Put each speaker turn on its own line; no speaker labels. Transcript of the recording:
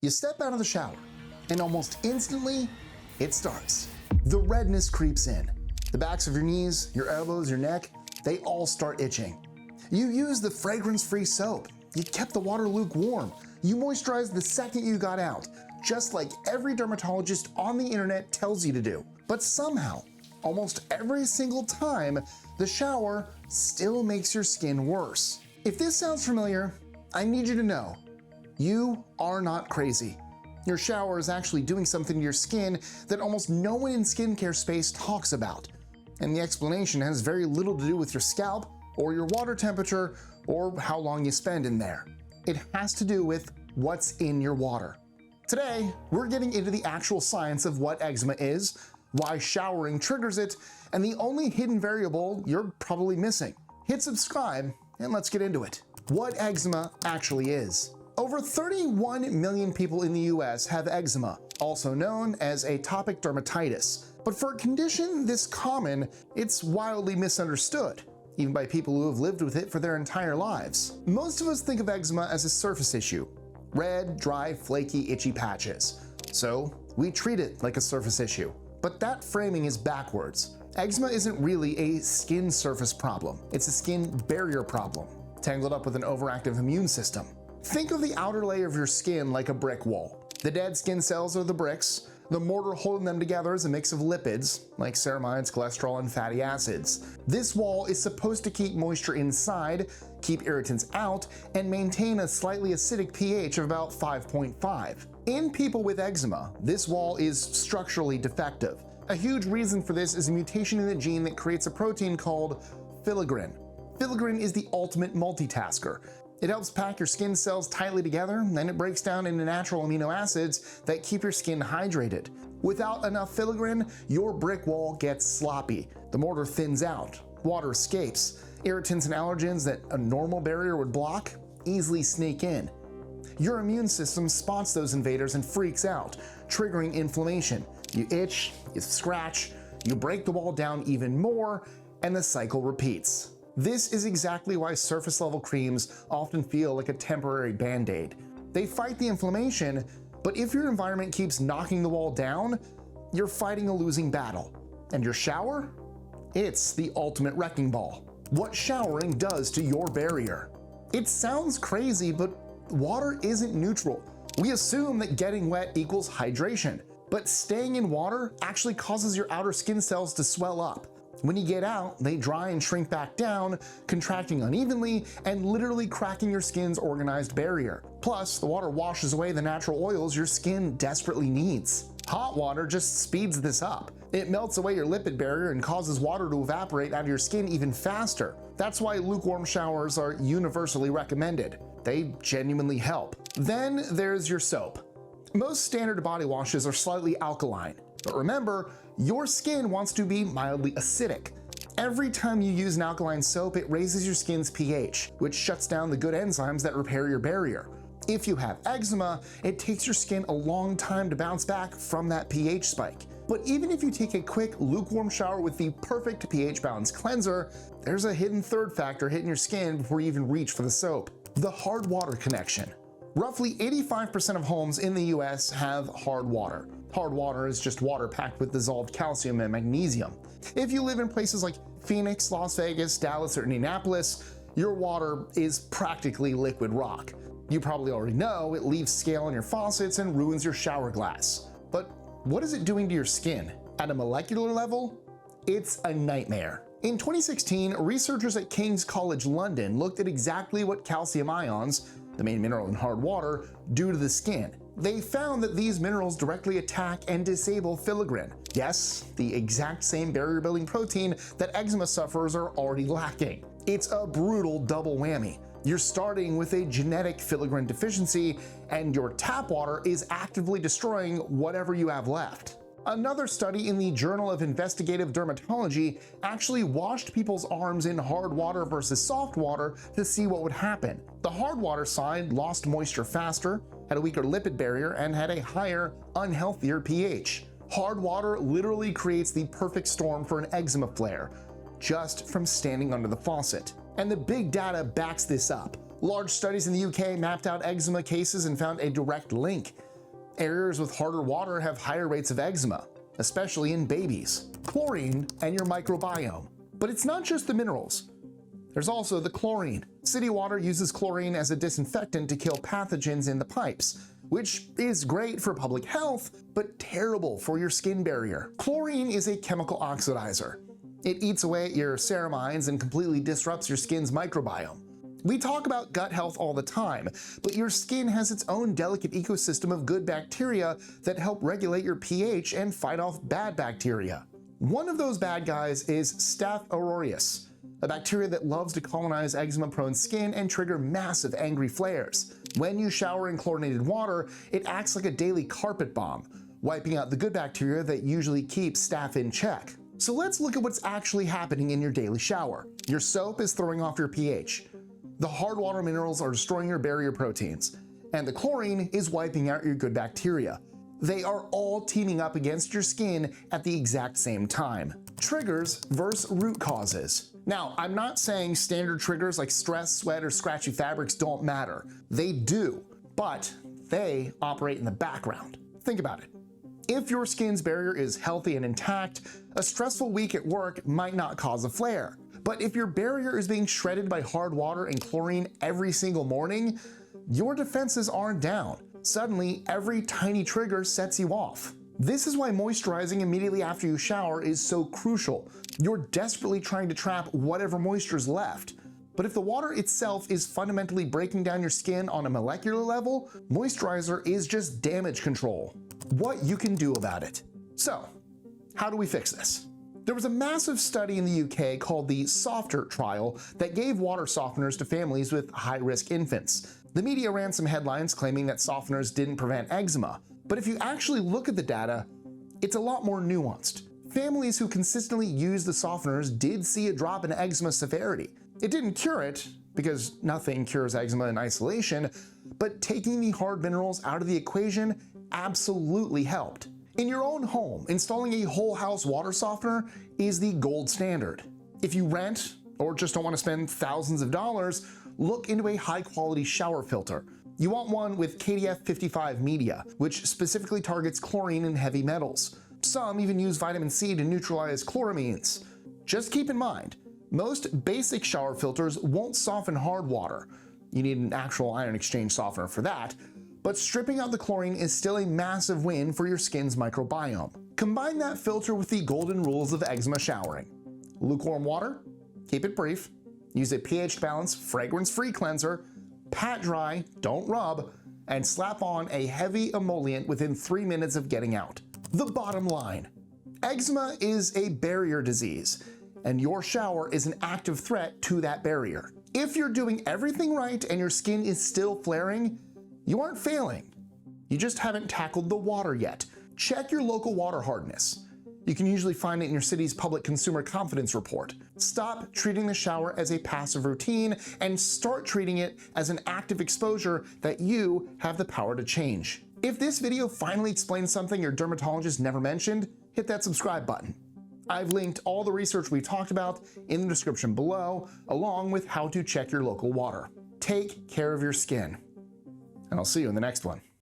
You step out of the shower, and almost instantly, it starts. The redness creeps in. The backs of your knees, your elbows, your neck, they all start itching. You use the fragrance-free soap. You kept the water lukewarm. You moisturized the second you got out, just like every dermatologist on the internet tells you to do. But somehow, almost every single time, the shower still makes your skin worse. If this sounds familiar, I need you to know, you are not crazy. Your shower is actually doing something to your skin that almost no one in skincare space talks about. And the explanation has very little to do with your scalp, or your water temperature, or how long you spend in there. It has to do with what's in your water. Today, we're getting into the actual science of what eczema is, why showering triggers it, and the only hidden variable you're probably missing. Hit subscribe, and let's get into it. What eczema actually is. Over 31 million people in the US have eczema, also known as atopic dermatitis. But for a condition this common, it's wildly misunderstood, even by people who have lived with it for their entire lives. Most of us think of eczema as a surface issue, red, dry, flaky, itchy patches. So we treat it like a surface issue. But that framing is backwards. Eczema isn't really a skin surface problem, it's a skin barrier problem, tangled up with an overactive immune system. Think of the outer layer of your skin like a brick wall. The dead skin cells are the bricks. The mortar holding them together is a mix of lipids, like ceramides, cholesterol, and fatty acids. This wall is supposed to keep moisture inside, keep irritants out, and maintain a slightly acidic pH of about 5.5. In people with eczema, this wall is structurally defective. A huge reason for this is a mutation in the gene that creates a protein called filaggrin. Filaggrin is the ultimate multitasker. It helps pack your skin cells tightly together, and it breaks down into natural amino acids that keep your skin hydrated. Without enough filaggrin, your brick wall gets sloppy. The mortar thins out, water escapes, irritants and allergens that a normal barrier would block easily sneak in. Your immune system spots those invaders and freaks out, triggering inflammation. You itch, you scratch, you break the wall down even more, and the cycle repeats. This is exactly why surface level creams often feel like a temporary band-aid. They fight the inflammation, but if your environment keeps knocking the wall down, you're fighting a losing battle. And your shower? It's the ultimate wrecking ball. What showering does to your barrier. It sounds crazy, but water isn't neutral. We assume that getting wet equals hydration, but staying in water actually causes your outer skin cells to swell up. When you get out, they dry and shrink back down, contracting unevenly and literally cracking your skin's organized barrier. Plus, the water washes away the natural oils your skin desperately needs. Hot water just speeds this up. It melts away your lipid barrier and causes water to evaporate out of your skin even faster. That's why lukewarm showers are universally recommended. They genuinely help. Then there's your soap. Most standard body washes are slightly alkaline, but remember, your skin wants to be mildly acidic. Every time you use an alkaline soap, it raises your skin's pH, which shuts down the good enzymes that repair your barrier. If you have eczema, it takes your skin a long time to bounce back from that pH spike. But even if you take a quick lukewarm shower with the perfect pH balance cleanser, there's a hidden third factor hitting your skin before you even reach for the soap: the hard water connection. Roughly 85% of homes in the US have hard water. Hard water is just water packed with dissolved calcium and magnesium. If you live in places like Phoenix, Las Vegas, Dallas, or Indianapolis, your water is practically liquid rock. You probably already know it leaves scale on your faucets and ruins your shower glass. But what is it doing to your skin? At a molecular level, it's a nightmare. In 2016, researchers at King's College London looked at exactly what calcium ions, the main mineral in hard water, do to the skin. They found that these minerals directly attack and disable filaggrin. Yes, the exact same barrier building protein that eczema sufferers are already lacking. It's a brutal double whammy. You're starting with a genetic filaggrin deficiency, and your tap water is actively destroying whatever you have left. Another study in the Journal of Investigative Dermatology actually washed people's arms in hard water versus soft water to see what would happen. The hard water side lost moisture faster, had a weaker lipid barrier, and had a higher, unhealthier pH. Hard water literally creates the perfect storm for an eczema flare, just from standing under the faucet. And the big data backs this up. Large studies in the UK mapped out eczema cases and found a direct link. Areas with harder water have higher rates of eczema, especially in babies. Chlorine and your microbiome. But it's not just the minerals. There's also the chlorine. City water uses chlorine as a disinfectant to kill pathogens in the pipes, which is great for public health, but terrible for your skin barrier. Chlorine is a chemical oxidizer. It eats away at your ceramides and completely disrupts your skin's microbiome. We talk about gut health all the time, but your skin has its own delicate ecosystem of good bacteria that help regulate your pH and fight off bad bacteria. One of those bad guys is Staph aureus, a bacteria that loves to colonize eczema-prone skin and trigger massive angry flares. When you shower in chlorinated water, it acts like a daily carpet bomb, wiping out the good bacteria that usually keep staph in check. So let's look at what's actually happening in your daily shower. Your soap is throwing off your pH. The hard water minerals are destroying your barrier proteins, and the chlorine is wiping out your good bacteria. They are all teaming up against your skin at the exact same time. Triggers versus root causes. Now, I'm not saying standard triggers like stress, sweat, or scratchy fabrics don't matter. They do, but they operate in the background. Think about it. If your skin's barrier is healthy and intact, a stressful week at work might not cause a flare. But if your barrier is being shredded by hard water and chlorine every single morning, your defenses aren't down. Suddenly, every tiny trigger sets you off. This is why moisturizing immediately after you shower is so crucial. You're desperately trying to trap whatever moisture's left. But if the water itself is fundamentally breaking down your skin on a molecular level, moisturizer is just damage control. What you can do about it. So, how do we fix this? There was a massive study in the UK called the Softer trial that gave water softeners to families with high-risk infants. The media ran some headlines claiming that softeners didn't prevent eczema, but if you actually look at the data, it's a lot more nuanced. Families who consistently used the softeners did see a drop in eczema severity. It didn't cure it, because nothing cures eczema in isolation, but taking the hard minerals out of the equation absolutely helped. In your own home, installing a whole house water softener is the gold standard. If you rent or just don't want to spend thousands of dollars, look into a high quality shower filter. You want one with KDF 55 media, which specifically targets chlorine and heavy metals. Some even use vitamin C to neutralize chloramines. Just keep in mind, most basic shower filters won't soften hard water. You need an actual ion exchange softener for that. But stripping out the chlorine is still a massive win for your skin's microbiome. Combine that filter with the golden rules of eczema showering. Lukewarm water, keep it brief, use a pH balanced, fragrance-free cleanser, pat dry, don't rub, and slap on a heavy emollient within 3 minutes of getting out. The bottom line, eczema is a barrier disease, and your shower is an active threat to that barrier. If you're doing everything right and your skin is still flaring, you aren't failing. You just haven't tackled the water yet. Check your local water hardness. You can usually find it in your city's public consumer confidence report. Stop treating the shower as a passive routine and start treating it as an active exposure that you have the power to change. If this video finally explains something your dermatologist never mentioned, hit that subscribe button. I've linked all the research we talked about in the description below, along with how to check your local water. Take care of your skin. And I'll see you in the next one.